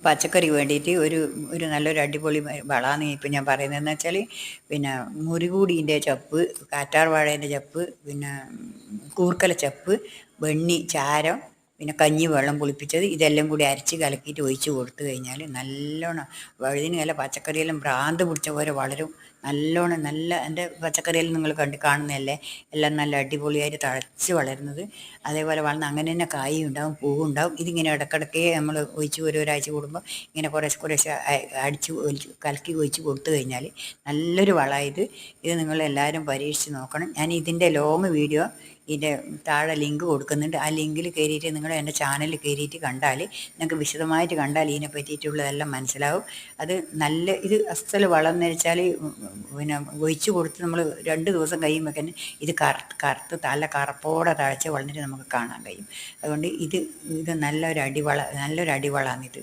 പച്ചക്കറി വേണ്ടിയിട്ട് ഒരു നല്ലൊരു അടിപൊളി വളമാണ് ഇപ്പം ഞാൻ പറയുന്നതെന്ന് വെച്ചാൽ പിന്നെ മുരികൂടീൻ്റെ ചപ്പ്, കാറ്റാർ വാഴേൻ്റെ ചപ്പ്, പിന്നെ കൂർക്കല ചപ്പ്, വെണ്ണി ചാരം, പിന്നെ കഞ്ഞി വെള്ളം പുളിപ്പിച്ചത്, ഇതെല്ലാം കൂടി അരച്ച് കലക്കിയിട്ട് ഒഴിച്ച് കൊടുത്തു കഴിഞ്ഞാൽ നല്ലോണം വഴുതിന് പച്ചക്കറിയെല്ലാം ഭ്രാന്ത് പിടിച്ച പോലെ വളരും. നല്ലോണം നല്ല എൻ്റെ പച്ചക്കറിയെല്ലാം നിങ്ങൾ കാണുന്നതല്ലേ, എല്ലാം നല്ല അടിപൊളിയായിട്ട് തഴച്ച് വളരുന്നത്. അതേപോലെ വളർന്ന് അങ്ങനെ തന്നെ കായും ഉണ്ടാവും, പൂവും ഉണ്ടാവും. ഇതിങ്ങനെ ഇടയ്ക്കിടയ്ക്ക് നമ്മൾ ഒഴിച്ച് ഒരാഴ്ച കൂടുമ്പോൾ ഇങ്ങനെ കുറേശ്ശെ അടിച്ച് കലക്കി ഒഴിച്ച് കൊടുത്തു കഴിഞ്ഞാൽ നല്ലൊരു വളമായത്. ഇത് നിങ്ങളെല്ലാവരും പരീക്ഷിച്ച് നോക്കണം. ഞാൻ ഇതിൻ്റെ ലോങ് വീഡിയോ ഇതിൻ്റെ താഴെ ലിങ്ക് കൊടുക്കുന്നുണ്ട്. ആ ലിങ്കിൽ കയറിയിട്ട് നിങ്ങൾ എൻ്റെ ചാനലിൽ കയറിയിട്ട് കണ്ടാൽ നിങ്ങൾക്ക് വിശദമായിട്ട് കണ്ടാൽ ഇതിനെ പറ്റിയിട്ടുള്ളതെല്ലാം മനസ്സിലാവും. അത് ഇത് അസ്സൽ വളം എന്ന് വെച്ചാൽ പിന്നെ ഒഴിച്ച് കൊടുത്ത് നമ്മൾ 2 ദിവസം കഴിയുമ്പോൾ തന്നെ ഇത് കറുത്ത് തല കറുപ്പോടെ തഴച്ച് വളർന്നിട്ട് നമുക്ക് കാണാൻ കഴിയും. അതുകൊണ്ട് ഇത് നല്ലൊരു അടിവളമാണിത്.